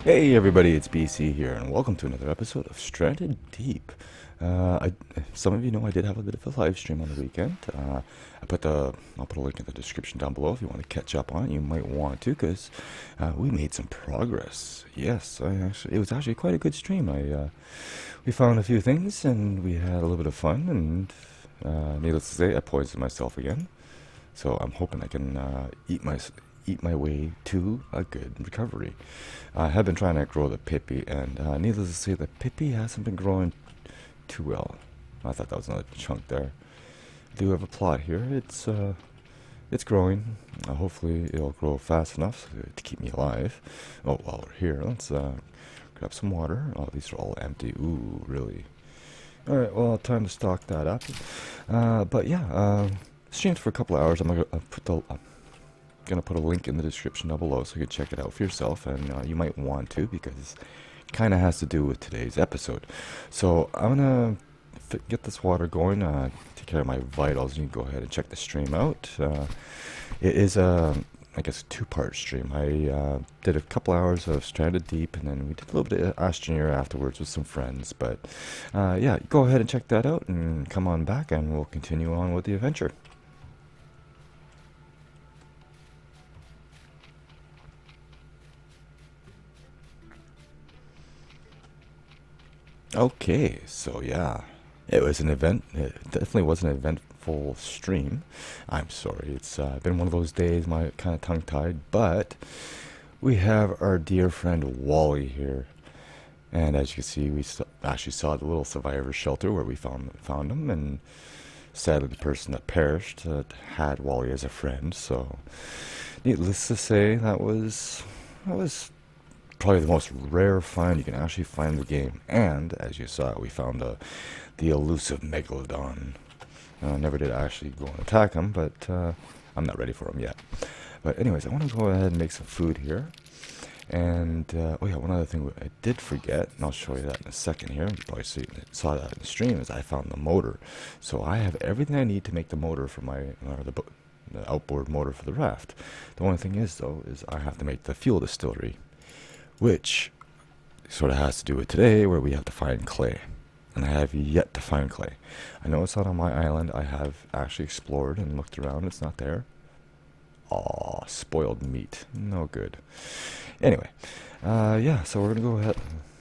Hey everybody, it's BC here, and welcome to another episode of Stranded Deep. Some of you know I did have a bit of a live stream on the weekend. I'll put a link in the description down below if you want to catch up on it. You might want to, because we made some progress. Yes, it was actually quite a good stream. We found a few things, and we had a little bit of fun, and needless to say, I poisoned myself again. So I'm hoping I can eat my way to a good recovery. I have been trying to grow the Pippi, and needless to say, the Pippi hasn't been growing too well. I thought that was another chunk there. I do have a plot here. It's growing. Hopefully it'll grow fast enough to keep me alive. Oh, while we're here, let's grab some water. Oh, these are all empty. Ooh, really? Alright, well, time to stock that up. But yeah, streamed for a couple of hours. I'm gonna put a link in the description down below so you can check it out for yourself, and you might want to, because it kind of has to do with today's episode. So I'm gonna get this water going, take care of my vitals, and you can go ahead and check the stream out. It is I guess a two-part stream. I did a couple hours of Stranded Deep, and then we did a little bit of Ash Junior afterwards with some friends. But yeah, go ahead and check that out and come on back, and we'll continue on with the adventure. Okay, so yeah, it was an event. It definitely was an eventful stream. I'm sorry, it's been one of those days, my kind of tongue-tied, but we have our dear friend Wally here. And as you can see, we actually saw the little survivor shelter where we found him, and sadly the person that perished had Wally as a friend, so needless to say, that was probably the most rare find you can actually find in the game. And as you saw, we found the elusive megalodon. Never did actually go and attack him, but I'm not ready for him yet. But anyways, I want to go ahead and make some food here. And oh yeah, one other thing I did forget, and I'll show you that in a second here. You probably saw that in the stream, is I found the motor. So I have everything I need to make the motor for the outboard motor for the raft. The only thing is, though, is I have to make the fuel distillery, which sort of has to do with today, where we have to find clay. And I have yet to find clay. I know it's not on my island. I have actually explored and looked around. It's not there. Aw, spoiled meat. No good. Anyway, yeah, so we're going to go ahead,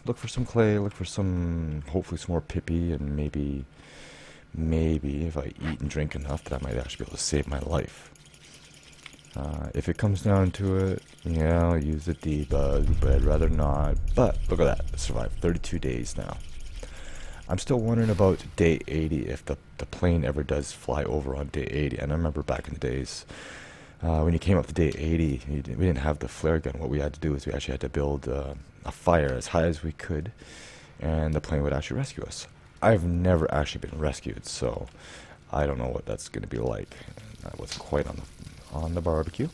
look for some clay, look for hopefully some more Pippi, and maybe if I eat and drink enough, that I might actually be able to save my life. If it comes down to it, yeah, I'll use the debug, but I'd rather not. But look at that, I survived 32 days now. I'm still wondering about day 80, if the plane ever does fly over on day 80. And I remember back in the days, when you came up to day 80, we didn't have the flare gun. What we had to do is we actually had to build a fire as high as we could, and the plane would actually rescue us. I've never actually been rescued, so I don't know what that's going to be like. I wasn't quite on the barbecue.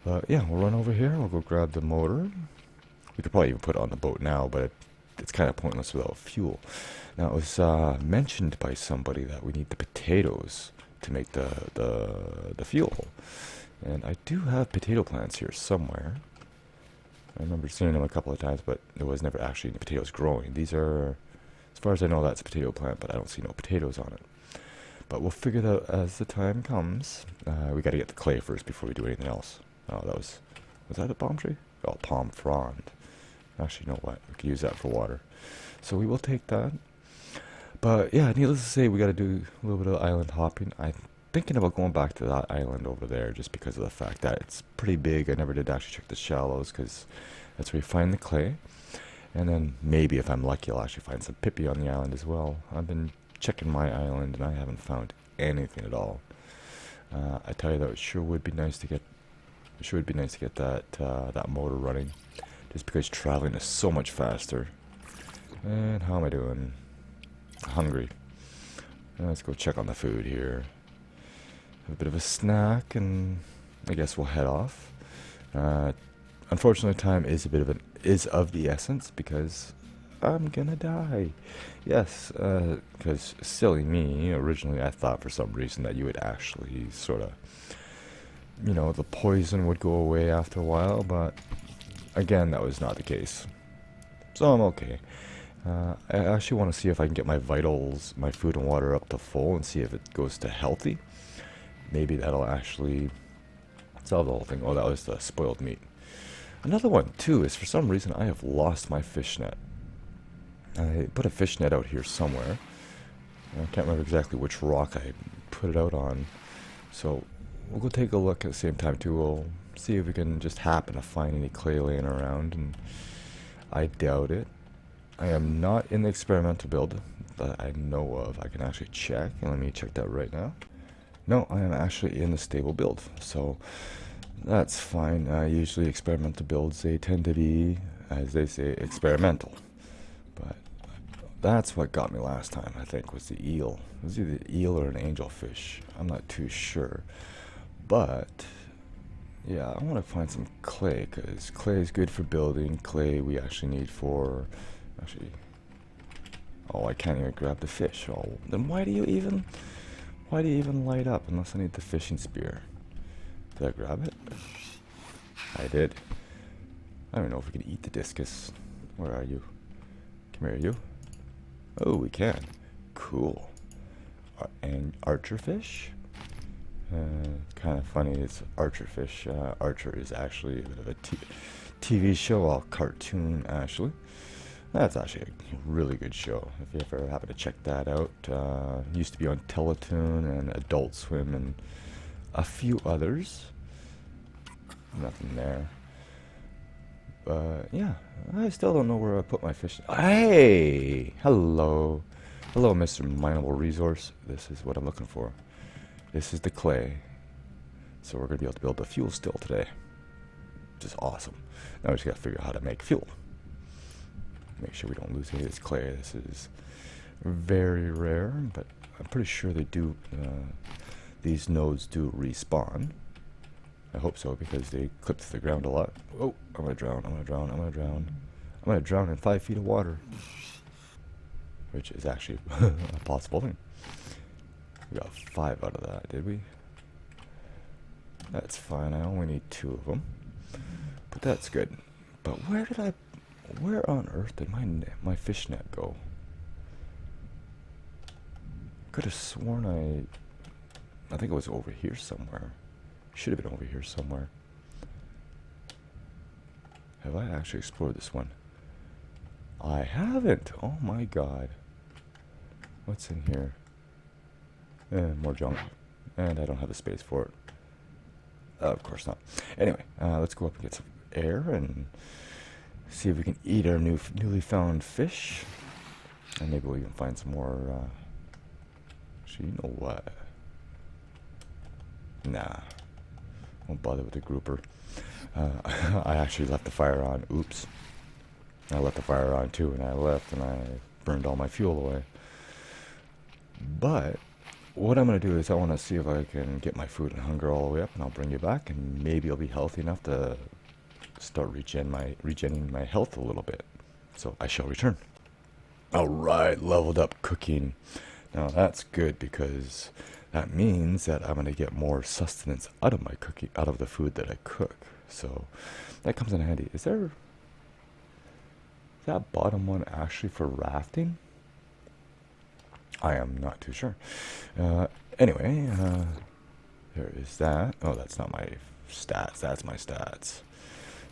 But yeah, we'll run over here, we'll go grab the motor. We could probably even put it on the boat now, but it's kind of pointless without fuel. Now, it was mentioned by somebody that we need the potatoes to make the fuel. And I do have potato plants here somewhere. I remember seeing them a couple of times, but there was never actually any potatoes growing. These are, as far as I know, that's a potato plant, but I don't see no potatoes on it. But we'll figure that out as the time comes. We got to get the clay first before we do anything else. Oh, was that a palm tree? Oh, palm frond. Actually, you know what? We could use that for water. So we will take that. But yeah, needless to say, we got to do a little bit of island hopping. I'm thinking about going back to that island over there, just because of the fact that it's pretty big. I never did actually check the shallows, because that's where you find the clay. And then maybe if I'm lucky, I'll actually find some Pippi on the island as well. I've been checking my island, and I haven't found anything at all. I tell you though, it sure would be nice to get that motor running, just because traveling is so much faster. And how am I doing? Hungry. Let's go check on the food here. Have a bit of a snack, and I guess we'll head off. Unfortunately, time is of the essence, because I'm gonna die. Yes, because silly me, originally I thought for some reason that you would actually sort of, you know, the poison would go away after a while, but again, that was not the case. So I'm okay. I actually want to see if I can get my vitals, my food and water up to full and see if it goes to healthy. Maybe that'll actually solve the whole thing. Oh, that was the spoiled meat. Another one, too, is for some reason I have lost my fish net. I put a fish net out here somewhere. I can't remember exactly which rock I put it out on. So we'll go take a look at the same time, too. We'll see if we can just happen to find any clay laying around, and I doubt it. I am not in the experimental build that I know of. I can actually check, and let me check that right now. No, I am actually in the stable build, so that's fine. Usually experimental builds, they tend to be, as they say, experimental. But that's what got me last time, I think, was the eel. It was either eel or an angelfish. I'm not too sure. But, yeah, I want to find some clay, because clay is good for building. Clay we actually need for, actually, oh, I can't even grab the fish. Oh, then why do you even light up unless I need the fishing spear? Did I grab it? I did. I don't know if we can eat the discus. Where are you? Come here, you. Oh, we can. Cool. And archer fish? Kind of funny, it's archer fish. Archer is actually a bit of a TV show, or cartoon, actually. That's actually a really good show. If you ever happen to check that out. Used to be on Teletoon and Adult Swim and a few others. Nothing there. But yeah, I still don't know where I put my fish. Hey! Hello. Hello, Mr. Mineable Resource. This is what I'm looking for. This is the clay. So we're going to be able to build a fuel still today. Which is awesome. Now we just got to figure out how to make fuel. Make sure we don't lose any of this clay. This is very rare, but I'm pretty sure they do, these nodes do respawn. I hope so, because they clip to the ground a lot. Oh, I'm gonna drown, I'm gonna drown, I'm gonna drown. I'm gonna drown in 5 feet of water. Which is actually a possible thing. We got 5 out of that, did we? That's fine, I only need 2 of them. But that's good. But where on earth did my fish net go? Could have sworn I think it was over here somewhere. Should have been over here somewhere. Have I actually explored this one? I haven't. Oh my god. What's in here? More junk. And I don't have the space for it. Of course not. Anyway, let's go up and get some air and see if we can eat our newly found fish. And maybe we'll even find some more, actually, you know what? Nah. Won't bother with the grouper. I actually left the fire on. Oops. I left the fire on too, and I left and I burned all my fuel away. But what I'm going to do is I want to see if I can get my food and hunger all the way up, and I'll bring you back, and maybe I'll be healthy enough to start regening my health a little bit. So I shall return. Alright, leveled up cooking. Now that's good, because that means that I'm going to get more sustenance out of my cooking, out of the food that I cook. So that comes in handy. Is that bottom one actually for rafting? I am not too sure. Anyway, there is that. Oh, that's not my stats. That's my stats.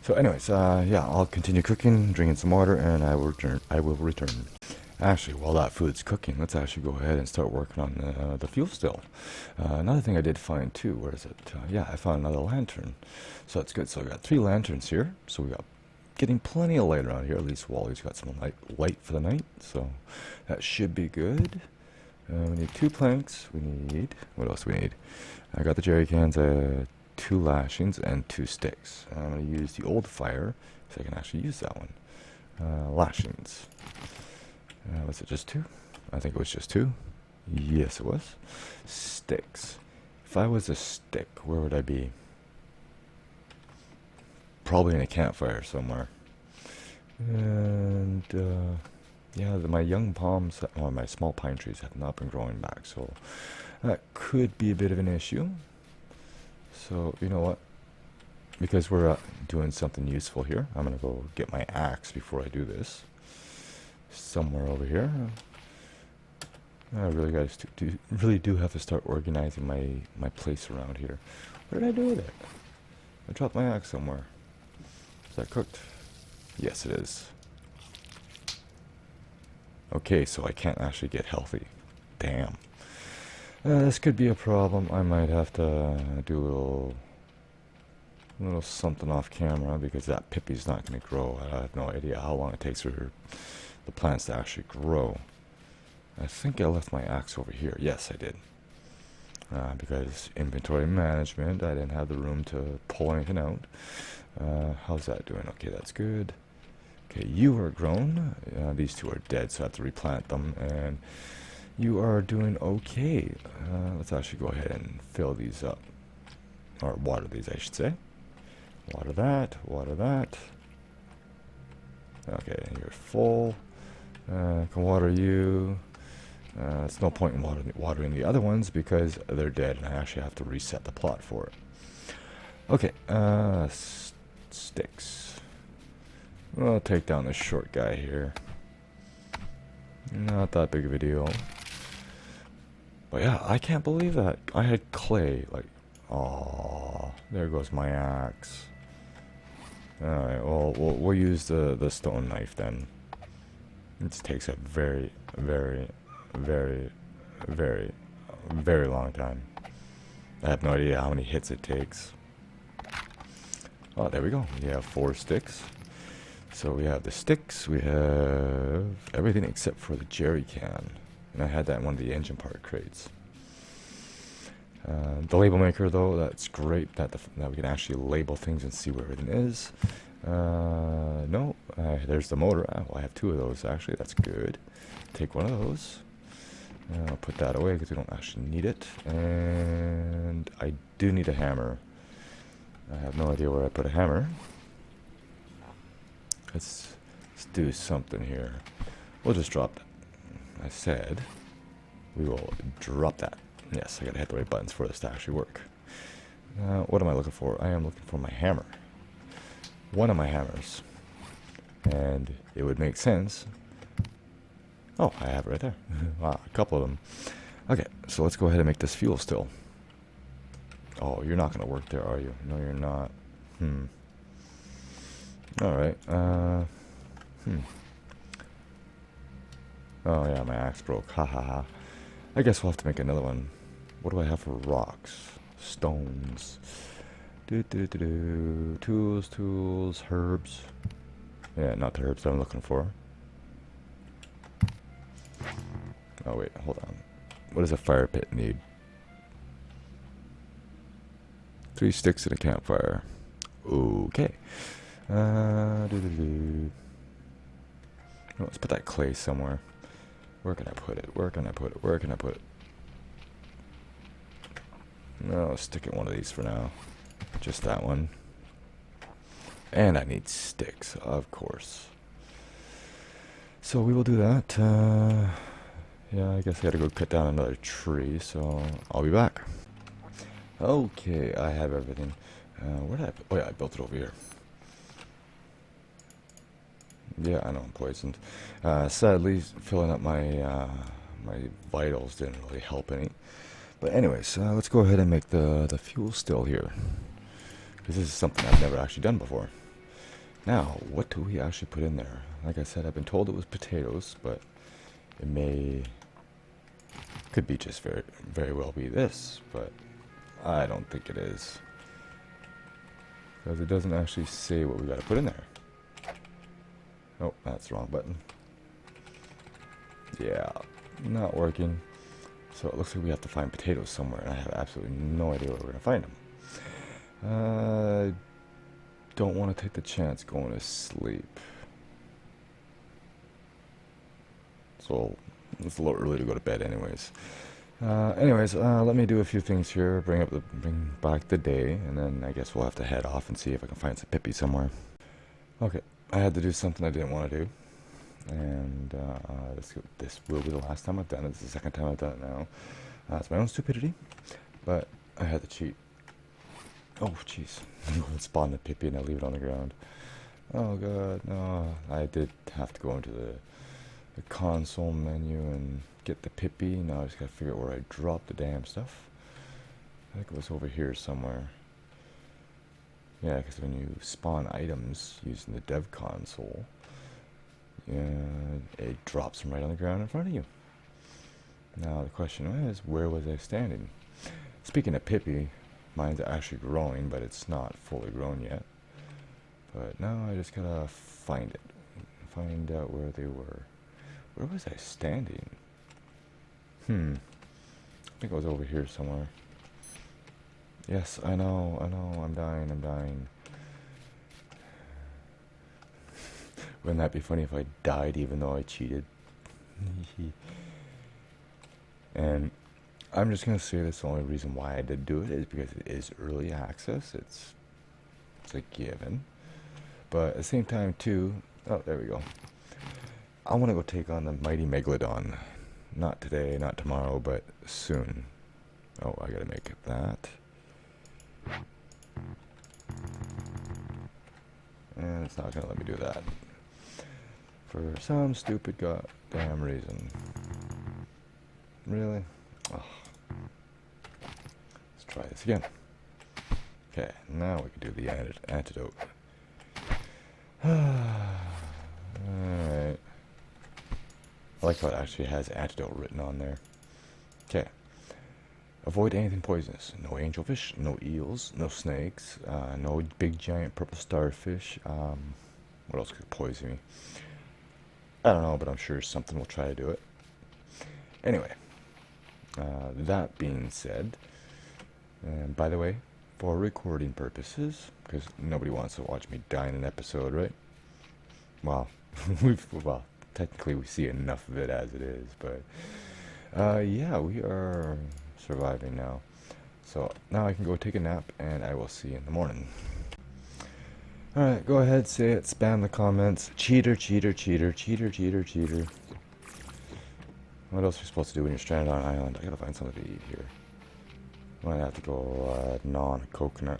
So anyways, yeah, I'll continue cooking, drinking some water, and I will return. Actually, while that food's cooking, let's actually go ahead and start working on the fuel still. Another thing I did find too, where is it? Yeah, I found another lantern. So that's good. So I got 3 lanterns here. So we got getting plenty of light around here. At least Wally's got some light for the night. So that should be good. We need 2 planks. We need, what else do we need? I got the jerry cans, 2 lashings, and 2 sticks. I'm going to use the old fire, so I can actually use that one. Lashings. Was it just 2? I think it was just 2. Yes, it was. Sticks. If I was a stick, where would I be? Probably in a campfire somewhere. And, Yeah, my young palms, or my small pine trees have not been growing back, so that could be a bit of an issue. So, you know what? Because we're doing something useful here, I'm going to go get my axe before I do this. Somewhere over here. I really really do have to start organizing my place around here. What did I do with it? I dropped my axe somewhere. Is that cooked? Yes, it is. Okay, so I can't actually get healthy. Damn. This could be a problem. I might have to do a little something off camera because that pippy's not going to grow. I have no idea how long it takes for the plants to actually grow. I think I left my axe over here. Yes, I did. Because inventory management, I didn't have the room to pull anything out. How's that doing? Okay, that's good. Okay, you are grown. These two are dead, so I have to replant them. And you are doing okay. Let's actually go ahead and fill these up. Or water these, I should say. Water that, water that. Okay, you're full. Can water you. It's no point in watering the other ones because they're dead and I actually have to reset the plot for it. Okay, sticks. I'll take down this short guy here. Not that big of a deal. But yeah, I can't believe that. I had clay, like, oh, there goes my axe. Alright, well, we'll use the stone knife then. It takes a very, very, very, very, very long time. I have no idea how many hits it takes. Oh, there we go. We have 4 sticks. So we have the sticks, we have everything except for the jerry can. And I had that in one of the engine part crates. The label maker, though, that's great that we can actually label things and see where everything is. No, there's the motor. Well, I have 2 of those, actually. That's good. Take one of those. I'll put that away because we don't actually need it. And I do need a hammer. I have no idea where I put a hammer. Let's do something here. We'll just drop that. I said we will drop that. Yes, I gotta hit the right buttons for this to actually work. What am I looking for? I am looking for my hammer. One of my hammers. And it would make sense. Oh, I have it right there. Wow, a couple of them. Okay, so let's go ahead and make this fuel still. Oh, you're not gonna work there, are you? No, you're not. Alright, Oh yeah, my axe broke. Ha ha ha. I guess we'll have to make another one. What do I have for rocks? Stones. Tools, herbs. Yeah, not the herbs that I'm looking for. Oh wait, hold on. What does a fire pit need? 3 sticks and a campfire. Okay. Let's put that clay somewhere. Where can I put it? Where can I put it? Where can I put it? No, I'll stick it in one of these for now. Just that one. And I need sticks, of course. So we will do that. Yeah, I guess I gotta go cut down another tree, so I'll be back. Okay, I have everything. Where did I put? Oh yeah, I built it over here. Yeah, I know I'm poisoned. Sadly, filling up my my vitals didn't really help any. But anyways, let's go ahead and make the fuel still here. Because this is something I've never actually done before. Now, what do we actually put in there? Like I said, I've been told it was potatoes, but it could be just very well be this, but I don't think it is. Because it doesn't actually say what we gotta put in there. Oh, that's the wrong button. Yeah, not working. So it looks like we have to find potatoes somewhere, and I have absolutely no idea where we're gonna find them. Don't want to take the chance going to sleep. So it's a little early to go to bed, anyways. Let me do a few things here, bring back the day, and then I guess we'll have to head off and see if I can find some pippy somewhere. Okay, I had to do something I didn't want to do. And this will be the last time I've done it. It's the second time I've done it now. It's my own stupidity, but I had to cheat. Oh, jeez. I'm going to spawn the Pippi and I leave it on the ground. Oh, God, no. I did have to go into the console menu and get the Pippi. Now I just got to figure out where I dropped the damn stuff. I think it was over here somewhere. Yeah, because when you spawn items using the dev console, it drops them right on the ground in front of you. Now the question is, where was I standing? Speaking of Pippi, mine's actually growing, but it's not fully grown yet. But now I just gotta find it. Find out where they were. Where was I standing? I think it was over here somewhere. Yes, I know, I'm dying. Wouldn't that be funny if I died even though I cheated? And I'm just gonna say this, the only reason why I did do it is because it is early access. It's a given. But at the same time too, oh, there we go. I want to go take on the mighty Megalodon. Not today, not tomorrow, but soon. Oh, I gotta make that. And it's not gonna let me do that. For some stupid goddamn reason. Really? Oh. Let's try this again. Okay, now we can do the antidote. Alright. I like how it actually has antidote written on there. Okay. Avoid anything poisonous. No angelfish, no eels, no snakes, no big giant purple starfish. What else could poison me? I don't know, but I'm sure something will try to do it. Anyway, that being said, and by the way, for recording purposes, because nobody wants to watch me die in an episode, right? Well, well, technically we see enough of it as it is, but yeah, we are surviving now. So now I can go take a nap, and I will see you in the morning. Alright, go ahead, say it, spam the comments. Cheater, cheater, cheater, cheater, cheater, cheater. What else are you supposed to do when you're stranded on an island? I gotta find something to eat here. I might have to go gnaw on a coconut.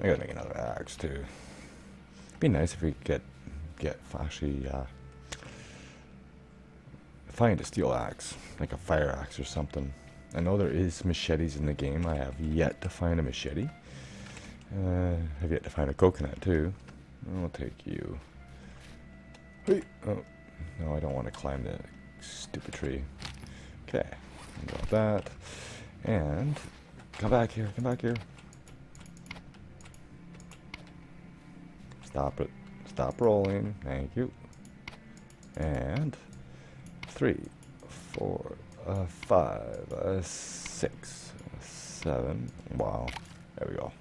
I gotta make another axe too. It'd be nice if we could actually find a steel axe, like a fire axe or something. I know there is machetes in the game. I have yet to find a machete. I've yet to find a coconut too. I'll take you. Hey. Oh, no, I don't want to climb the stupid tree. Okay, got that. And come back here. Come back here. Stop it. Stop rolling. Thank you. And 3, 4, 5, 6, 7. Wow. There we go.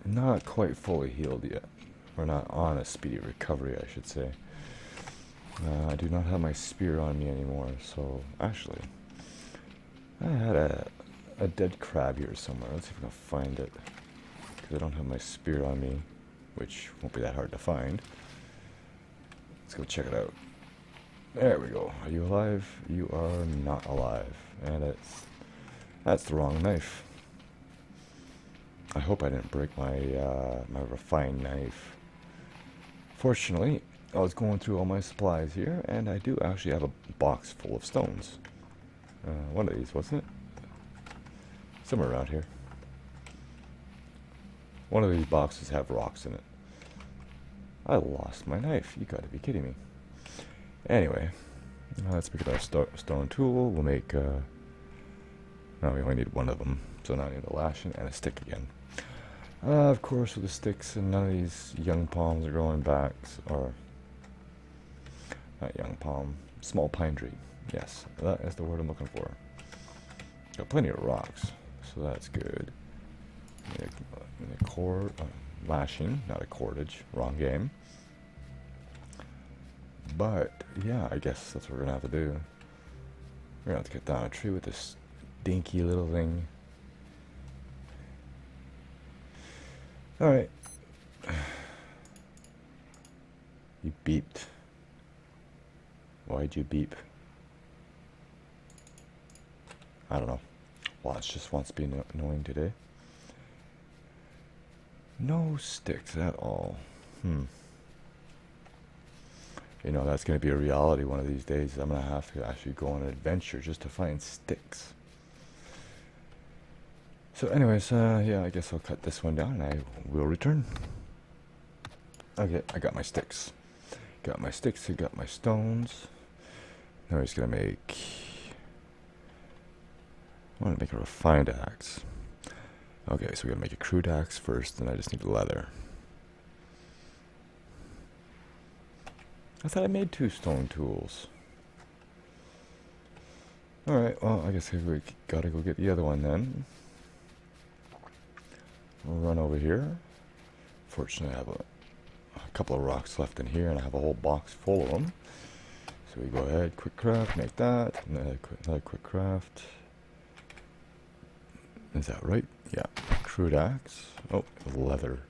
Not quite fully healed yet. We're not on a speedy recovery, I should say. I do not have my spear on me anymore, so actually, I had a dead crab here somewhere. Let's see if I can find it, because I don't have my spear on me, which won't be that hard to find. Let's go check it out. There we go. Are you alive? You are not alive, and that's the wrong knife. I hope I didn't break my my refined knife. Fortunately, I was going through all my supplies here, and I do actually have a box full of stones. One of these, wasn't it? Somewhere around here. One of these boxes have rocks in it. I lost my knife. You gotta be kidding me. Anyway, let's pick up our stone tool. We'll make, no, we only need one of them, so now I need a lashing and a stick again. Of course, with the sticks, and none of these young palms are growing back, or not young palm, small pine tree. Yes, that is the word I'm looking for. Got plenty of rocks, so that's good. A cord, lashing, not a cordage, wrong game. But yeah, I guess that's what we're gonna have to do. We're gonna have to cut down a tree with this dinky little thing. Alright. You beeped. Why'd you beep? I don't know. Watch just wants to be annoying today. No sticks at all. You know, that's going to be a reality one of these days. I'm going to have to actually go on an adventure just to find sticks. So anyways, yeah, I guess I'll cut this one down and I will return. Okay, I got my sticks. Got my sticks, I got my stones. Now he's going to make... I want to make a refined axe. Okay, so we gotta make a crude axe first, and I just need leather. I thought I made 2 stone tools. Alright, well, I guess we gotta go get the other one then. We'll run over here. Fortunately, I have a couple of rocks left in here, and I have a whole box full of them. So we go ahead, quick craft, make that, and another quick craft. Is that right? Yeah. Crude axe. Oh, leather.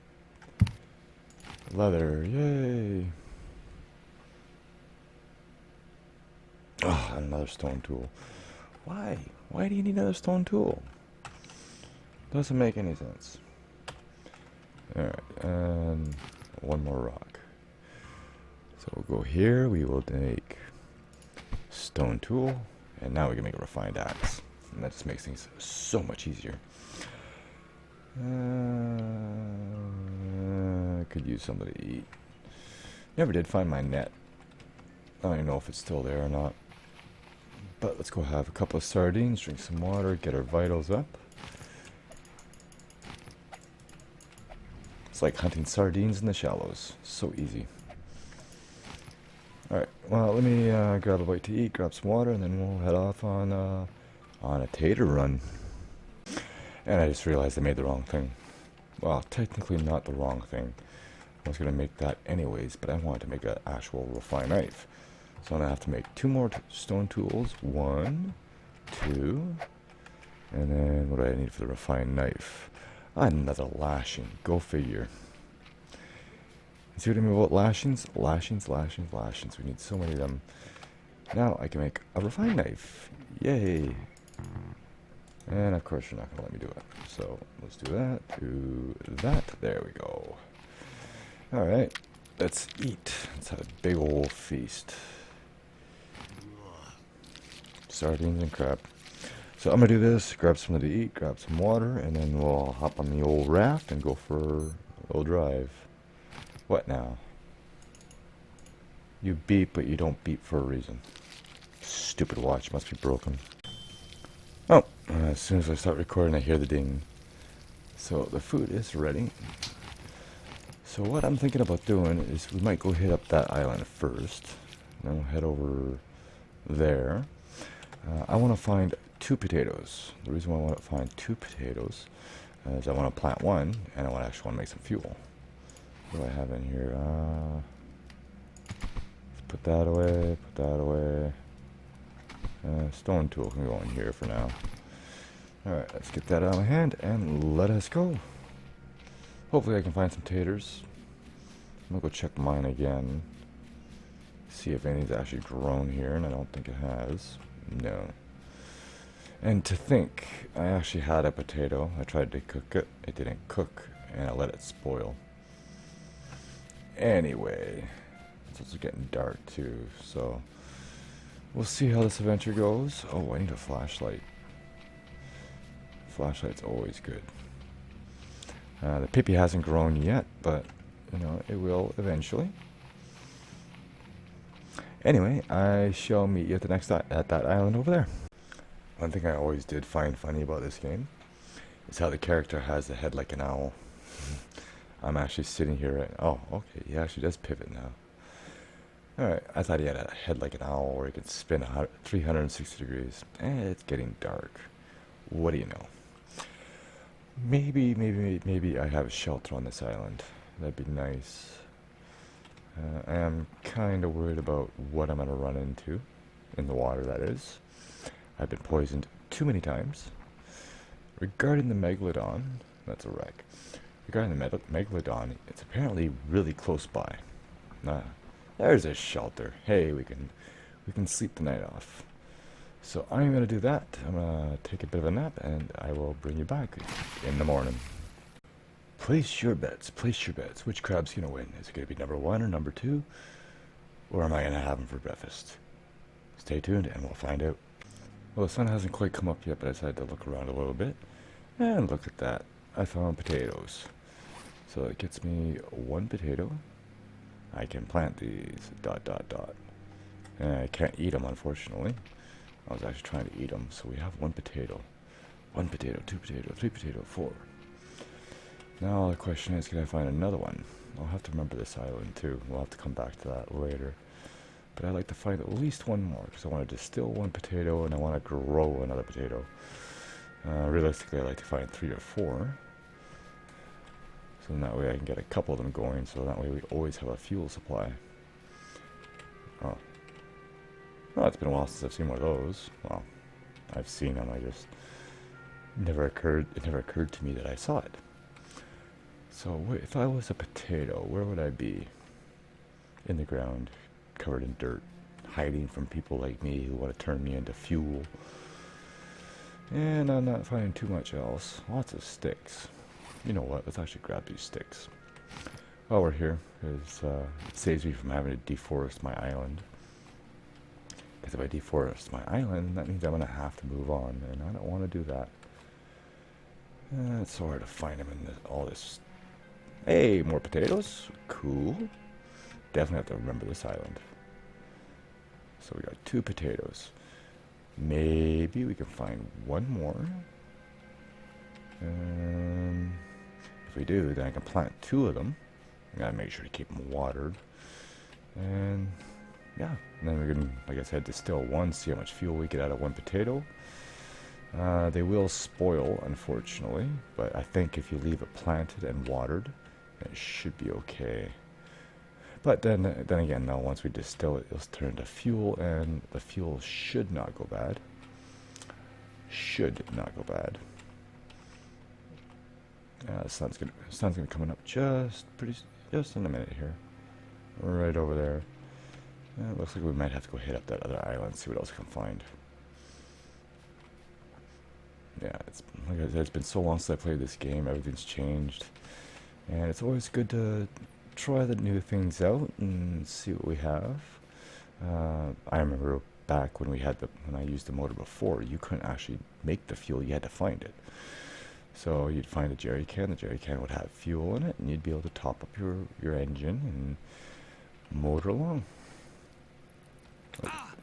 Leather, yay! Oh, another stone tool. Why? Why do you need another stone tool? Doesn't make any sense. Alright, and one more rock. So we'll go here, we will make stone tool, and now we can make a refined axe. And that just makes things so much easier. I could use something to eat. Never did find my net. I don't even know if it's still there or not. But let's go have a couple of sardines, drink some water, get our vitals up. It's like hunting sardines in the shallows. So easy. Alright, well, let me grab a bite to eat, grab some water, and then we'll head off on a tater run. And I just realized I made the wrong thing. Well, technically not the wrong thing. I was going to make that anyways, but I wanted to make an actual refined knife. So I'm going to have to make 2 more stone tools. 1, 2, and then what do I need for the refined knife? Another lashing. Go figure. See what I mean about lashings? Lashings, lashings, lashings. We need so many of them. Now I can make a refined knife. Yay! And of course you're not going to let me do it. So let's do that, There we go. Alright, let's eat. Let's have a big old feast. Sardines and crab. So I'm going to do this, grab something to eat, grab some water, and then we'll hop on the old raft and go for a little drive. What now? You beep, but you don't beep for a reason. Stupid watch, must be broken. Oh, as soon as I start recording, I hear the ding. So the food is ready. So what I'm thinking about doing is we might go hit up that island first. Then we'll head over there. I want to find 2 potatoes. The reason why I want to find 2 potatoes is I want to plant one, and I actually want to make some fuel. What do I have in here? Let's put that away, put that away. Stone tool can go in here for now. Alright, let's get that out of my hand and let us go. Hopefully I can find some taters. I'm gonna go check mine again. See if anything's actually grown here, and I don't think it has. No. And to think, I actually had a potato. I tried to cook it. It didn't cook, and I let it spoil. Anyway, it's also getting dark too, so we'll see how this adventure goes. Oh, I need a flashlight. Flashlight's always good. The pippy hasn't grown yet, but you know it will eventually. Anyway, I shall meet you at the next at that island over there. One thing I always did find funny about this game is how the character has a head like an owl. I'm actually sitting here right now. Oh, okay, he actually does pivot now. Alright, I thought he had a head like an owl where he could spin 360 degrees. It's getting dark. What do you know? Maybe I have a shelter on this island. That'd be nice. I am kind of worried about what I'm going to run into. In the water, that is. I've been poisoned too many times. Regarding the megalodon, that's a wreck. the guy in the Megalodon, it's apparently really close by. There's a shelter. Hey, we can sleep the night off. So I'm gonna do that. I'm gonna take a bit of a nap, and I will bring you back in the morning. Place your bets. Place your bets. Which crab's gonna win? Is it gonna be number 1 or number 2? Or am I gonna have them for breakfast? Stay tuned, and we'll find out. Well, the sun hasn't quite come up yet, but I decided to look around a little bit. And look at that. I found potatoes. So it gets me 1 potato. I can plant these, ... And I can't eat them, unfortunately. I was actually trying to eat them, so we have 1 potato. 1 potato, 2 potato, 3 potato, 4. Now the question is, can I find another one? I'll have to remember this island too. We'll have to come back to that later. But I'd like to find at least 1 more, because I want to distill 1 potato, and I want to grow another potato. Realistically, I'd like to find 3 or 4. So then that way I can get a couple of them going, so that way we always have a fuel supply. Oh. Well, it's been a while since I've seen one of those. Well, I've seen them, it never occurred to me that I saw it. So if I was a potato, where would I be? In the ground, covered in dirt, hiding from people like me who want to turn me into fuel. And I'm not finding too much else. Lots of sticks. You know what, let's actually grab these sticks while we're here, because it saves me from having to deforest my island. Because if I deforest my island, that means I'm going to have to move on, and I don't want to do that. It's so hard to find them in all this. Hey, more potatoes. Cool. Definitely have to remember this island. So we got 2 potatoes. Maybe we can find 1 more. If we do, then I can plant 2 of them. I gotta make sure to keep them watered. And yeah, and then we can, like I said, distill 1, see how much fuel we get out of 1 potato. They will spoil, unfortunately, but I think if you leave it planted and watered, it should be okay. But then again, though, once we distill it, it'll turn into fuel, and the fuel should not go bad. Should not go bad. The sun's gonna coming up just in a minute here, right over there. It looks like we might have to go hit up that other island, see what else we can find. Yeah, it's like I said, it's been so long since I played this game. Everything's changed, and it's always good to try the new things out and see what we have. I remember back when I used the motor before, you couldn't actually make the fuel; you had to find it. So you'd find a jerry can. The jerry can would have fuel in it, and you'd be able to top up your engine and motor along.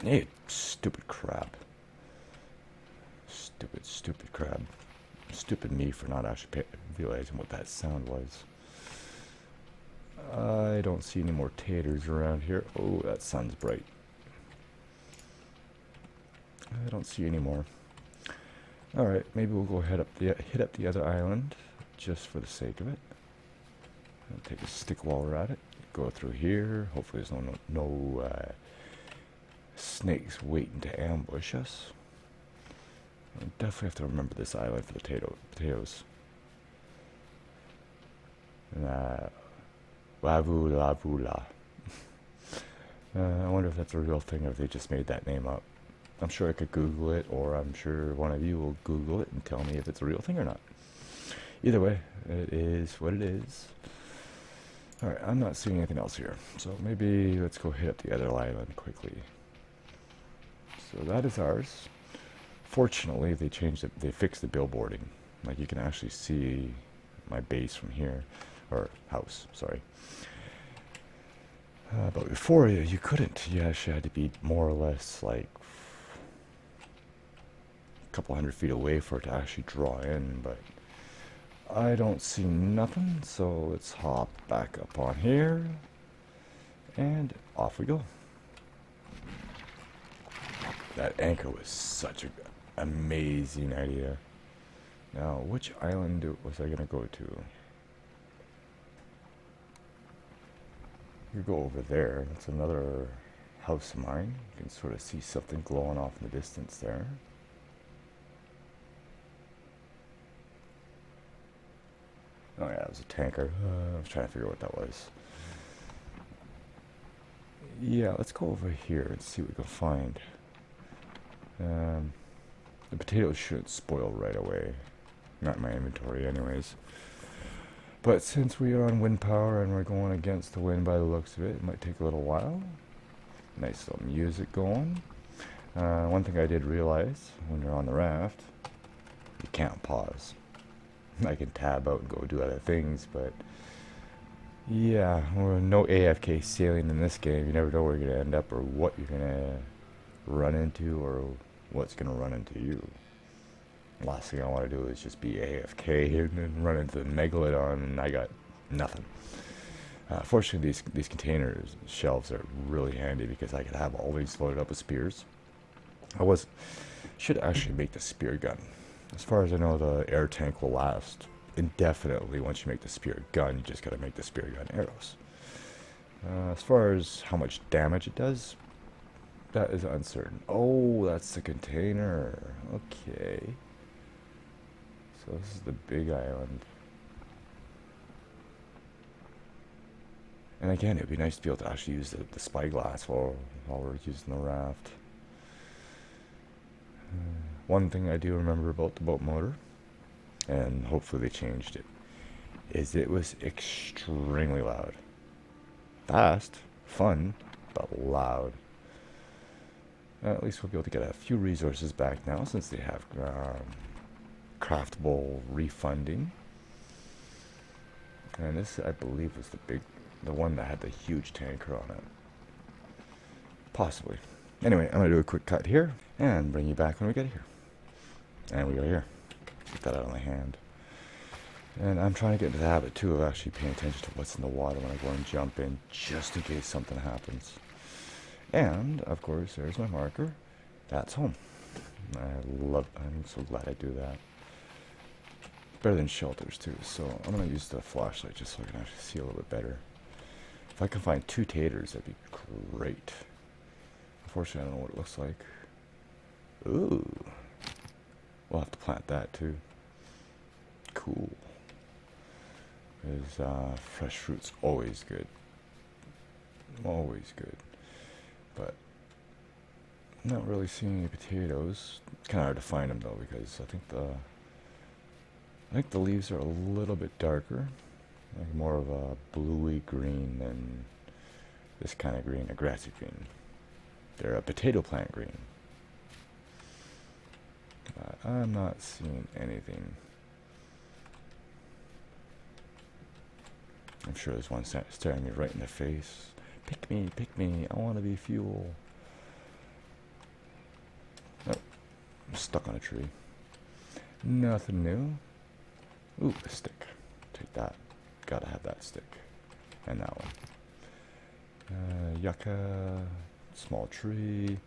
Hey, stupid crab. Stupid crab. Stupid me for not actually realizing what that sound was. I don't see any more taters around here. Oh, that sun's bright. I don't see any more. Alright, maybe we'll go hit up the other island, just for the sake of it. I'll take a stick while we're at it. Go through here. Hopefully there's no snakes waiting to ambush us. I definitely have to remember this island for the potatoes. Wavula. I wonder if that's a real thing or if they just made that name up. I'm sure I could Google it, or I'm sure one of you will Google it and tell me if it's a real thing or not. Either way, it is what it is. Alright, I'm not seeing anything else here, so maybe let's go hit up the other island quickly. So that is ours. Fortunately, they fixed the billboarding. Like, you can actually see my base from here, or house, sorry. But before, you couldn't. You actually had to be more or less like a couple 100 feet away for it to actually draw in, but I don't see nothing, so let's hop back up on here, and off we go. That anchor was such an amazing idea. Now, which island was I going to go to? You go over there. That's another house of mine. You can sort of see something glowing off in the distance there. Oh yeah, it was a tanker. I was trying to figure out what that was. Yeah, let's go over here and see what we can find. The potatoes shouldn't spoil right away. Not in my inventory anyways. But since we are on wind power and we're going against the wind by the looks of it, it might take a little while. Nice little music going. One thing I did realize when you're on the raft, you can't pause. I can tab out and go do other things, but yeah, we're no AFK sailing in this game. You never know where you're going to end up or what you're going to run into or what's going to run into you. Last thing I want to do is just be AFK and then run into the Megalodon and I got nothing. Fortunately, these containers, shelves are really handy because I could have all these loaded up with spears. Should actually make the spear gun. As far as I know, the air tank will last indefinitely. Once you make the spear gun, you just gotta make the spear gun arrows. As far as how much damage it does, that is uncertain. Oh, that's the container. Okay. So this is the big island. And again, it'd be nice to be able to actually use the spyglass while we're using the raft. One thing I do remember about the boat motor, and hopefully they changed it, is it was extremely loud. Fast, fun, but loud. At least we'll be able to get a few resources back now since they have craftable refunding. And this, I believe, was the one that had the huge tanker on it. Possibly. Anyway, I'm going to do a quick cut here and bring you back when we get here. And we are here. Keep that out of my hand. And I'm trying to get into the habit, too, of actually paying attention to what's in the water when I go and jump in, just in case something happens. And, of course, there's my marker. That's home. I'm so glad I do that. Better than shelters, too. So I'm going to use the flashlight just so I can actually see a little bit better. If I can find 2 taters, that'd be great. Unfortunately, I don't know what it looks like. Ooh. We'll have to plant that, too. Cool. Because fresh fruit's always good. Always good. But I'm not really seeing any potatoes. It's kind of hard to find them, though, because I think the leaves are a little bit darker. Like more of a bluey green than this kind of green, a grassy green. They're a potato plant green. But I'm not seeing anything. I'm sure there's one staring me right in the face. Pick me, I want to be fuel. Oh, I'm stuck on a tree. Nothing new. Ooh, a stick. Take that. Gotta have that stick. And that one. Yucca. Small tree.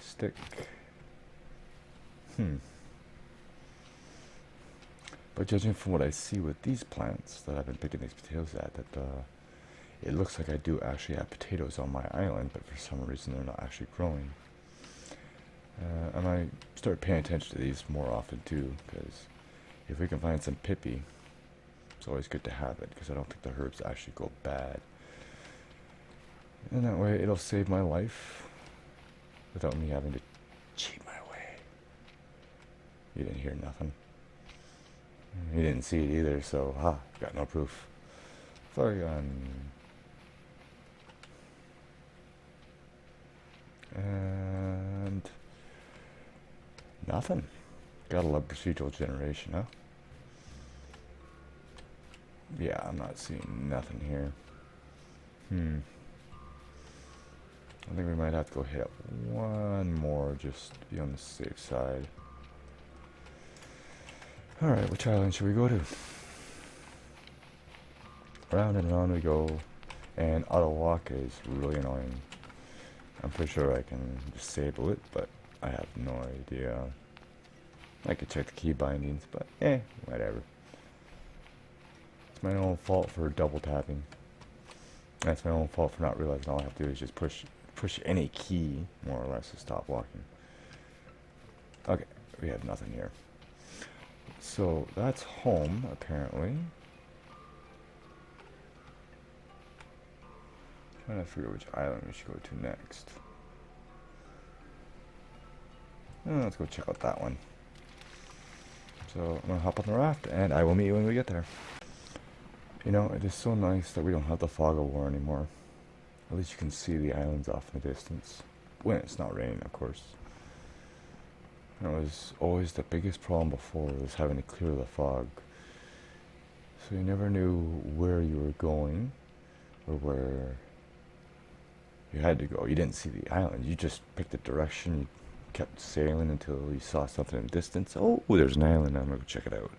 Stick. But judging from what I see with these plants that I've been picking these potatoes at, that it looks like I do actually have potatoes on my island, but for some reason they're not actually growing. I might start paying attention to these more often too, because if we can find some pippy, it's always good to have it, because I don't think the herbs actually go bad. And that way it'll save my life without me having to cheat my way. You didn't hear nothing. You didn't see it either, so got no proof. Fun. And nothing. Gotta love procedural generation, huh? Yeah, I'm not seeing nothing here. I think we might have to go hit up one more just to be on the safe side. Alright, which island should we go to? Round and round we go, and auto walk is really annoying. I'm pretty sure I can disable it, but I have no idea. I could check the key bindings, but whatever. It's my own fault for double tapping. That's my own fault for not realizing all I have to do is just push any key, more or less, to stop walking. Okay, we have nothing here. So that's home, apparently. Trying to figure which island we should go to next. Let's go check out that one. So I'm gonna hop on the raft, and I will meet you when we get there. You know, it is so nice that we don't have the fog of war anymore. At least you can see the islands off in the distance. When it's not raining, of course. And it was always the biggest problem before, was having to clear the fog. So you never knew where you were going, or where you had to go. You didn't see the island, you just picked a direction, you kept sailing until you saw something in the distance. Oh, there's an island, I'm gonna go check it out.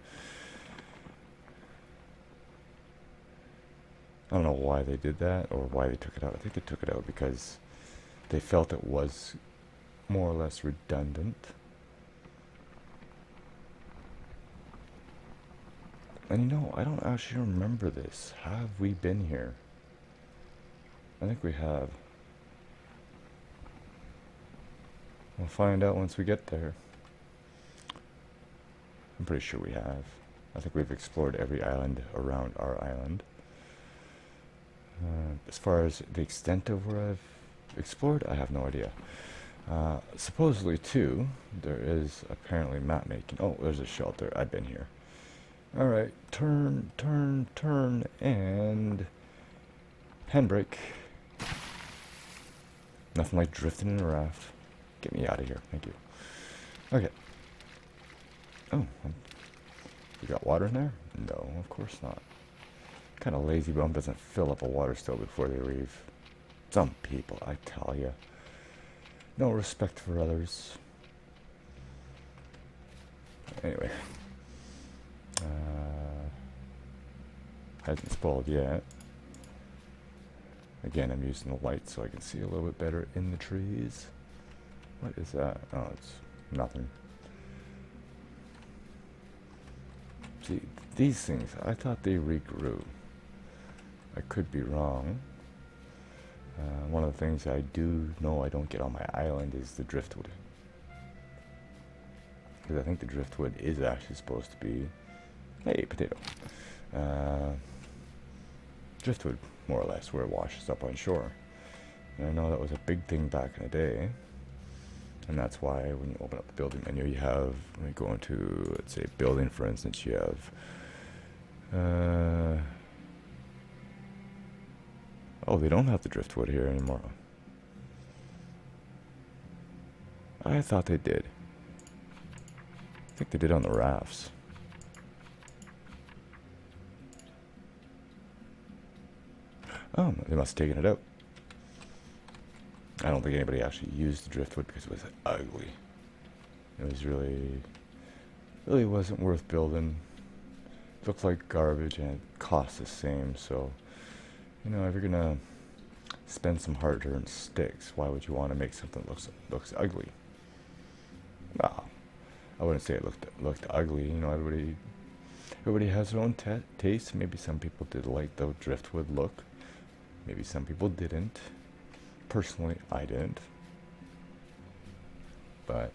I don't know why they did that, or why they took it out. I think they took it out because they felt it was more or less redundant. And you know, I don't actually remember this. Have we been here? I think we have. We'll find out once we get there. I'm pretty sure we have. I think we've explored every island around our island. As far as the extent of where I've explored, I have no idea. Supposedly, too, there is apparently map making. Oh, there's a shelter. I've been here. Alright, turn, turn, turn, and handbrake. Nothing like drifting in a raft. Get me out of here, thank you. Okay. Oh, you got water in there? No, of course not. Kind of lazy bum doesn't fill up a water still before they leave. Some people, I tell ya. No respect for others. Anyway. Hasn't spoiled yet. Again, I'm using the light so I can see a little bit better in the trees. What is that? Oh, it's nothing. See, these things, I thought they regrew. I could be wrong. One of the things I do know I don't get on my island is the driftwood. Because I think the driftwood is actually supposed to be... Hey, potato. Driftwood, more or less, where it washes up on shore. And I know that was a big thing back in the day. And that's why when you open up the building menu, you have, when you go into, let's say, building, for instance, you have... oh, they don't have the driftwood here anymore. I thought they did. I think they did on the rafts. Oh, they must have taken it out. I don't think anybody actually used the driftwood because it was ugly. It was really wasn't worth building. It looked like garbage and it cost the same, so... You know, if you're gonna spend some hard-earned sticks, why would you want to make something that looks ugly? Well, I wouldn't say it looked ugly. You know, everybody has their own taste. Maybe some people did like the driftwood look. Maybe some people didn't. Personally, I didn't. But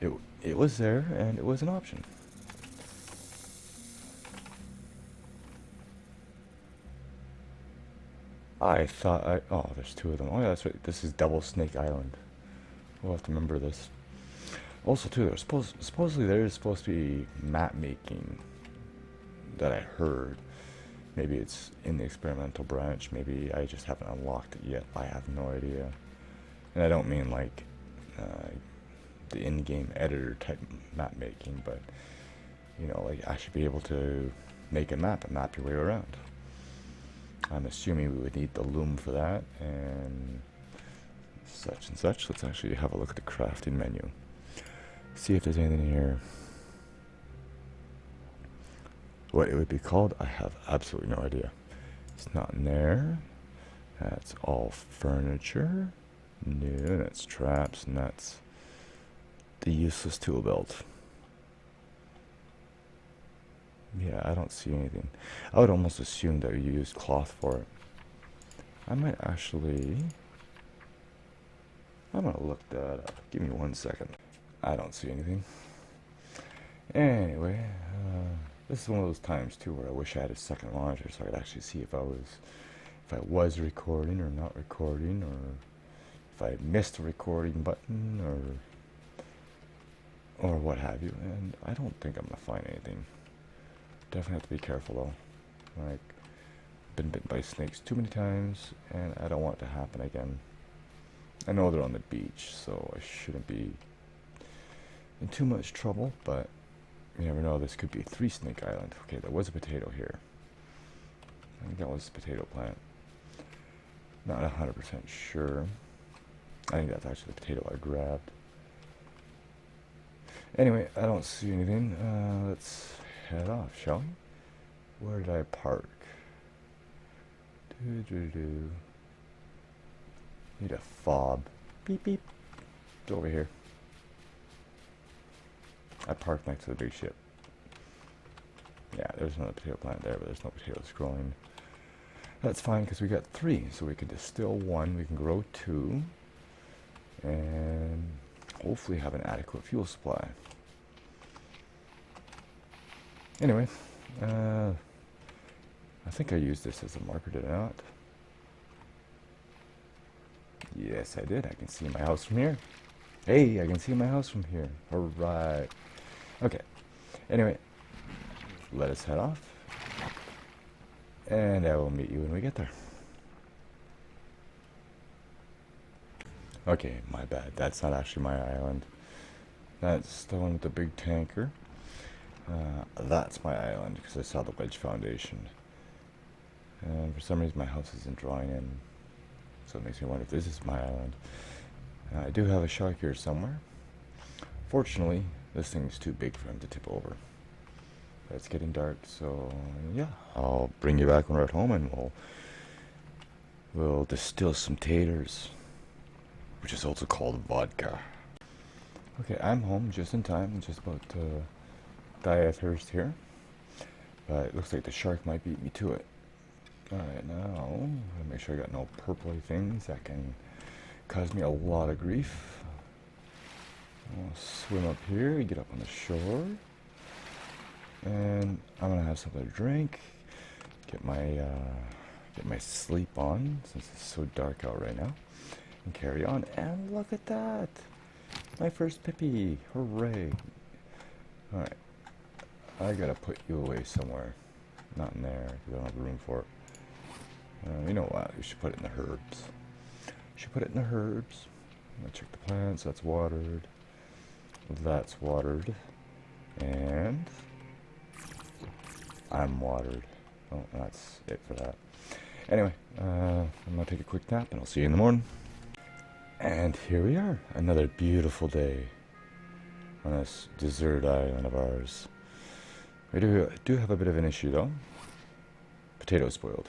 it was there, and it was an option. I thought oh, there's two of them. Oh yeah, that's right. This is Double Snake Island. We'll have to remember this. Also, too, there's supposedly there is supposed to be map making that I heard. Maybe it's in the experimental branch. Maybe I just haven't unlocked it yet. I have no idea. And I don't mean like the in-game editor type map making, but you know, like I should be able to make a map and map your way around. I'm assuming we would need the loom for that, and such and such. Let's actually have a look at the crafting menu. See if there's anything here. What it would be called, I have absolutely no idea. It's not in there. That's all furniture. No, that's traps, and that's the useless tool belt. Yeah, I don't see anything. I would almost assume that you use cloth for it. I might actually... I'm gonna look that up. Give me 1 second. I don't see anything. Anyway, this is one of those times too where I wish I had a second monitor so I could actually see if I was if I was recording or not recording, or if I missed the recording button, or what have you. And I don't think I'm gonna find anything. Definitely have to be careful though. Like, been bitten by snakes too many times, and I don't want it to happen again. I know they're on the beach, so I shouldn't be in too much trouble, but you never know. This could be 3 Snake Island. Okay, there was a potato here. I think that was a potato plant. Not 100% sure. I think that's actually the potato I grabbed. Anyway, I don't see anything. Let's head off, shall we? Where did I park? Need a fob. Beep beep. It's over here. I parked next to the big ship. Yeah, there's another potato plant there, but there's no potatoes growing. That's fine because we got 3, so we can distill 1, we can grow 2, and hopefully have an adequate fuel supply. Anyway, I think I used this as a marker, did I not? Yes, I did. I can see my house from here. Hey, I can see my house from here. Alright. Okay. Anyway, let us head off. And I will meet you when we get there. Okay, my bad. That's not actually my island. That's the one with the big tanker. That's my island because I saw the wedge foundation. And for some reason my house isn't drawing in. So it makes me wonder if this is my island. I do have a shark here somewhere. Fortunately, this thing's too big for him to tip over. But it's getting dark, so yeah. I'll bring you back when we're at home and we'll distill some taters, which is also called vodka. Okay, I'm home just in time. I'm just about to die of thirst here. But it looks like the shark might beat me to it. Alright, now, I'll make sure I got no purpley things that can cause me a lot of grief. I'll swim up here, get up on the shore. And I'm gonna have something to drink. Get my sleep on, since it's so dark out right now. And carry on. And look at that! My first pippy! Hooray! Alright. I gotta put you away somewhere. Not in there, because I don't have room for it. You know what? You should put it in the herbs. I'm gonna check the plants. That's watered. That's watered. And I'm watered. Oh, that's it for that. Anyway, I'm gonna take a quick nap and I'll see you in the morning. And here we are. Another beautiful day on this desert island of ours. We do have a bit of an issue though. Potatoes spoiled.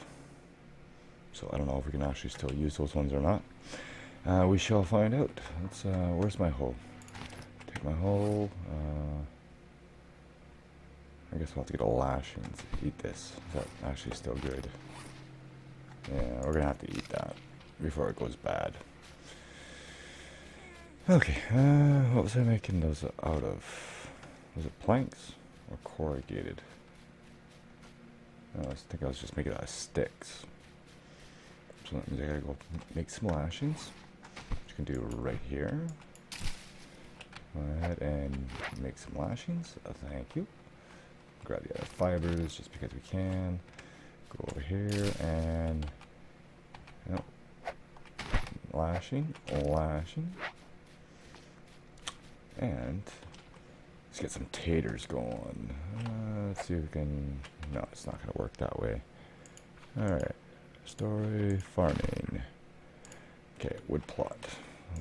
So I don't know if we can actually still use those ones or not. We shall find out. Let's, where's my hoe? Take my hoe. I guess we'll have to get a lashing to eat this. Is that actually still good? Yeah, we're gonna have to eat that before it goes bad. Okay, what was I making those out of? Was it planks or corrugated? I think I was just making it out of sticks. So that means I gotta go make some lashings, which you can do right here. Go ahead and make some lashings. Thank you. Grab the other fibers just because we can. Go over here and lashing. And let's get some taters going. Let's see if we can. No, it's not going to work that way. Alright. Story farming. Okay, wood plot.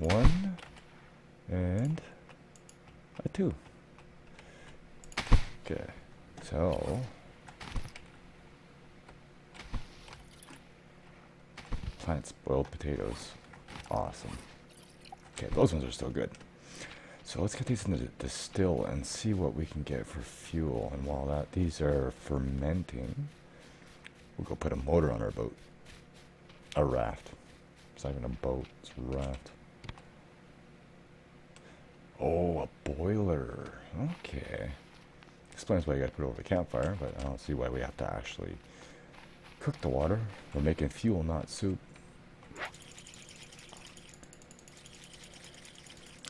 1 and a 2. Okay, so plant spoiled potatoes. Awesome. Okay, those ones are still good. So let's get these in the distill and see what we can get for fuel. And while these are fermenting, we'll go put a motor on our boat. A raft. It's not even a boat, it's a raft. Oh, a boiler. Okay. Explains why you gotta put it over the campfire, but I don't see why we have to actually cook the water. We're making fuel, not soup.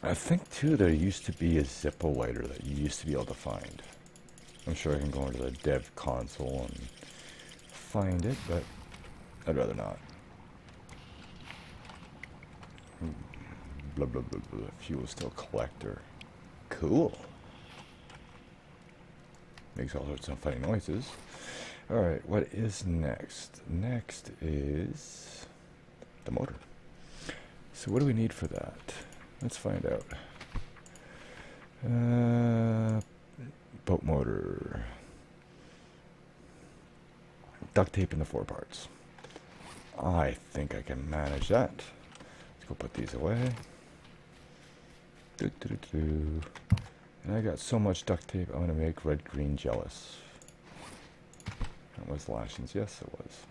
I think too there used to be a Zippo lighter that you used to be able to find. I'm sure I can go into the dev console and find it, but I'd rather not. Blah blah blah blah. Fuel still collector. Cool. Makes all sorts of funny noises. Alright, what is next? Next is the motor. So what do we need for that? Let's find out. Boat motor. Duct tape in the 4 parts. I think I can manage that. Let's go put these away. And I got so much duct tape, I'm going to make red green jealous. That was lashings. Yes, it was.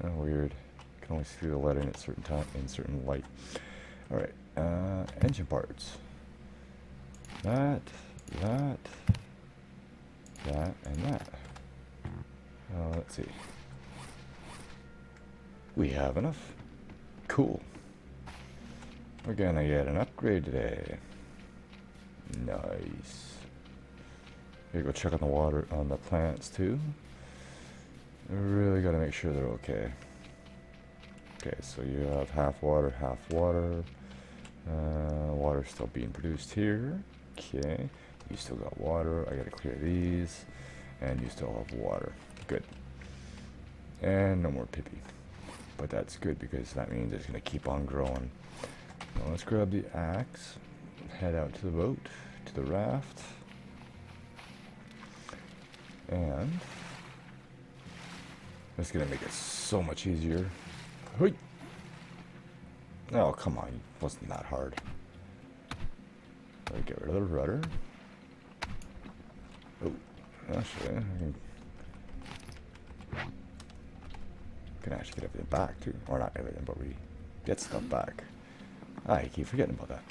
Oh, weird. Can only see the lettering at certain time in certain light. All right, engine parts. That, and that. Let's see. We have enough. Cool. We're gonna get an upgrade today. Nice. Here, go check on the water on the plants too. Really gotta make sure they're okay. Okay, so you have half water, half water. Water's still being produced here. Okay, you still got water. I gotta clear these, and you still have water. Good. And no more pippy, but that's good because that means it's gonna keep on growing. Now let's grab the axe, head out to the boat, to the raft, and it's gonna make it so much easier. Hoi! Oh, come on, it wasn't that hard. Let me get rid of the rudder. Oh, actually, I can actually get everything back too. Or not everything, but we get stuff back. I keep forgetting about that.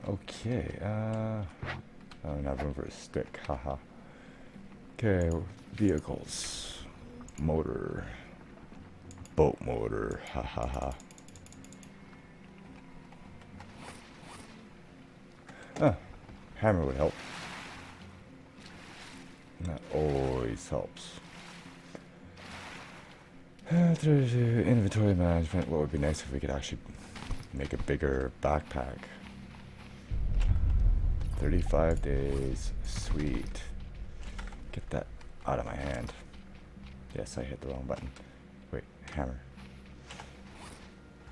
Okay, I don't have room for a stick, haha. Okay, vehicles. Motor. Boat motor, ha ha ha. Hammer would help. That always helps. Inventory management. What would be nice if we could actually make a bigger backpack. 35 days. Sweet. Get that out of my hand. Yes, I hit the wrong button. Wait, hammer.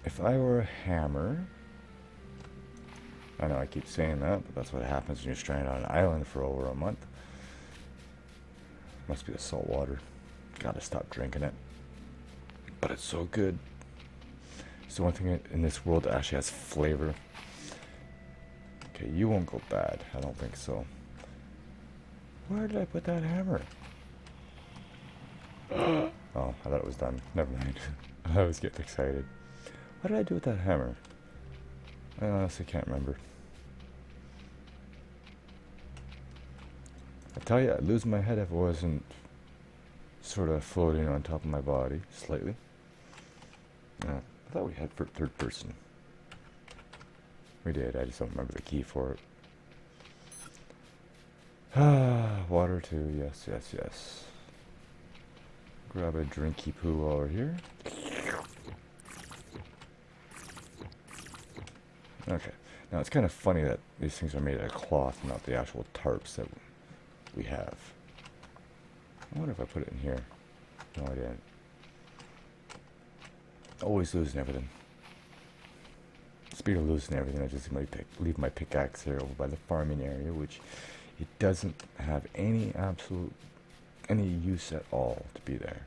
If I were a hammer... I know I keep saying that, but that's what happens when you're stranded on an island for over a month. Must be the salt water. Gotta stop drinking it. But it's so good. It's the one thing in this world that actually has flavor. Okay, you won't go bad. I don't think so. Where did I put that hammer? Oh, I thought it was done. Never mind. I was getting excited. What did I do with that hammer? I honestly can't remember. I tell you, I'd lose my head if it wasn't sort of floating on top of my body, slightly. I thought we had third person. We did, I just don't remember the key for it. Water too, yes, yes, yes. Grab a drinky poo over here. Okay, now it's kind of funny that these things are made out of cloth, not the actual tarps that we have. I wonder if I put it in here. No, I didn't. Always losing everything. Speaking of losing everything, I just leave my pickaxe here over by the farming area, which it doesn't have any use at all to be there.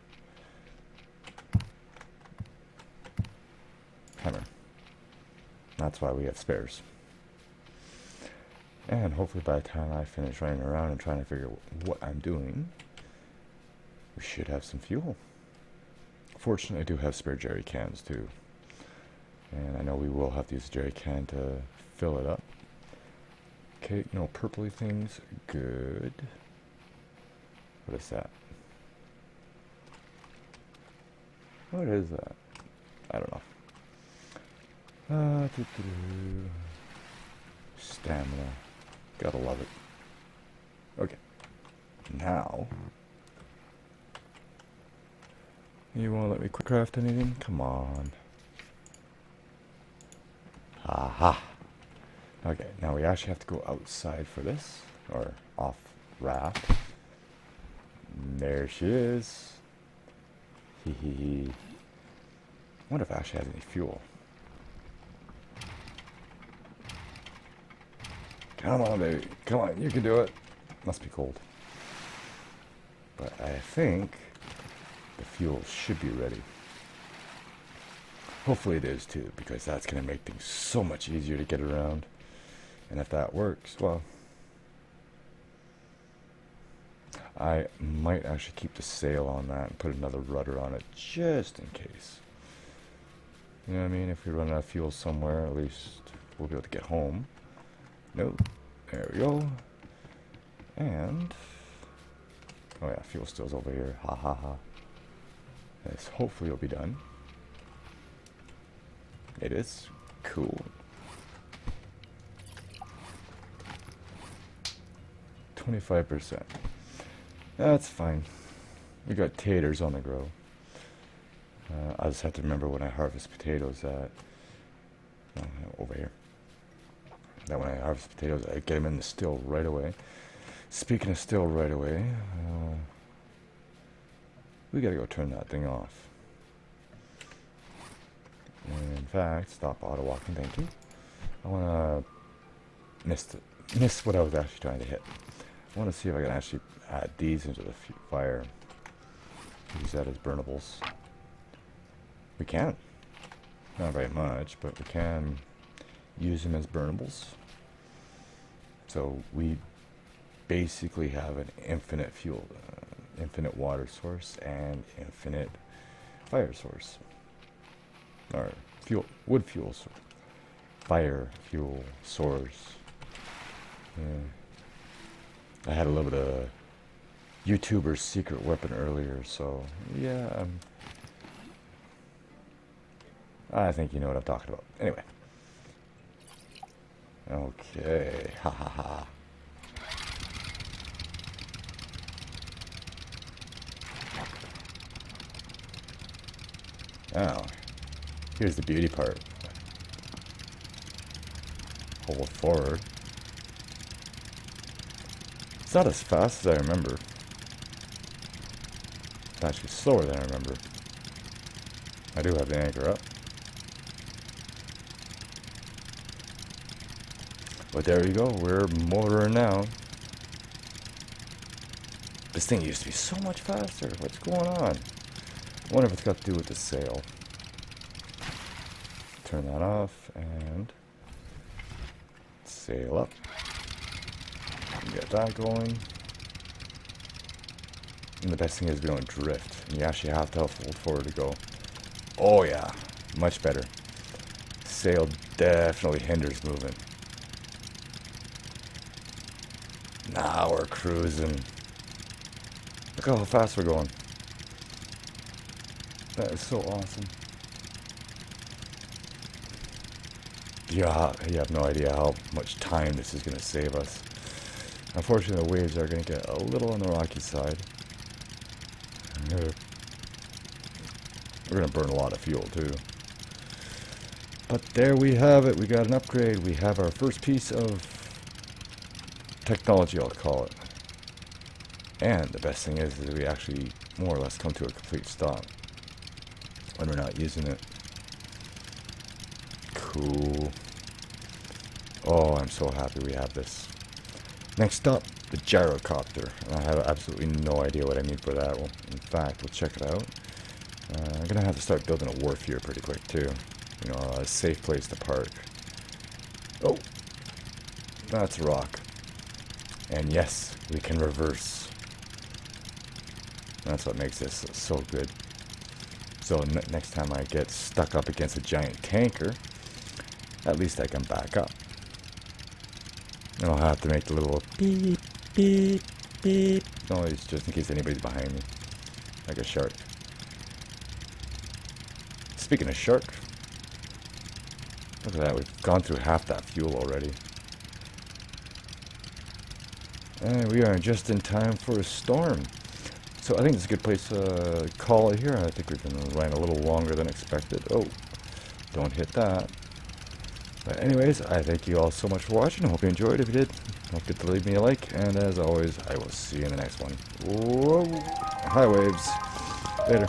Hammer. That's why we have spares. And hopefully by the time I finish running around and trying to figure out what I'm doing, we should have some fuel. Fortunately, I do have spare jerry cans too. And I know we will have to use a jerry can to fill it up. Okay, no purpley things. Good. What is that? What is that? I don't know. Stamina. Gotta love it. Okay. Now. You won't let me quick craft anything? Come on. Aha. Okay, now we actually have to go outside for this. Or off raft. There she is. Hee hee hee. I wonder if Ashley has any fuel. Come on, baby. Come on, you can do it. Must be cold. But I think the fuel should be ready. Hopefully it is too, because that's going to make things so much easier to get around. And if that works, well, I might actually keep the sail on that and put another rudder on it just in case. You know what I mean? If we run out of fuel somewhere, at least we'll be able to get home. Nope. There we go. And oh yeah, fuel still's over here. Ha ha ha. This hopefully will be done. It is. Cool. 25%. That's fine. We got taters on the grow. I just have to remember when I harvest potatoes that over here. That when I harvest potatoes, I get them in the still right away. Speaking of still right away, we gotta go turn that thing off. In fact, stop auto walking, thank you. I wanna miss what I was actually trying to hit. I wanna see if I can actually add these into the fire. Use that as burnables. We can. Not very much, but we can use them as burnables. So we basically have an infinite fuel, infinite water source, and infinite fire source. Or fuel, wood fuel source. Fire fuel source. I had a little bit of YouTuber's secret weapon earlier, so yeah. I think you know what I'm talking about. Anyway. Okay. Ha ha ha. Now, here's the beauty part. Hold forward. It's not as fast as I remember. It's actually slower than I remember. I do have the anchor up. But there you go, we're motoring now. This thing used to be so much faster. What's going on? I wonder if it's got to do with the sail. Turn that off and sail up. Get that going. And the best thing is we don't drift. And you actually have to hold forward to go. Oh yeah, much better. Sail definitely hinders movement. Now we're cruising. Look how fast we're going. That is so awesome. Yeah, you have no idea how much time this is going to save us. Unfortunately, the waves are going to get a little on the rocky side. We're going to burn a lot of fuel too. But there we have it. We got an upgrade. We have our first piece of technology, I'll call it. And the best thing is we actually more or less come to a complete stop when we're not using it. Cool. Oh, I'm so happy we have this. Next up, the gyrocopter. I have absolutely no idea what I need for that. Well, in fact, we'll check it out. I'm gonna have to start building a wharf here pretty quick too. You know, a safe place to park. Oh, that's a rock. And yes, we can reverse. That's what makes this so good. So next time I get stuck up against a giant tanker, at least I can back up. And I'll have to make the little beep, beep, beep noise just in case anybody's behind me. Like a shark. speaking of shark, look at that. We've gone through half that fuel already. And we are just in time for a storm. So I think it's a good place to call it here. I think we've been running a little longer than expected. Oh, don't hit that. But anyways, I thank you all so much for watching. I hope you enjoyed. If you did, don't forget to leave me a like. And as always, I will see you in the next one. Whoa. Hi, waves. Later.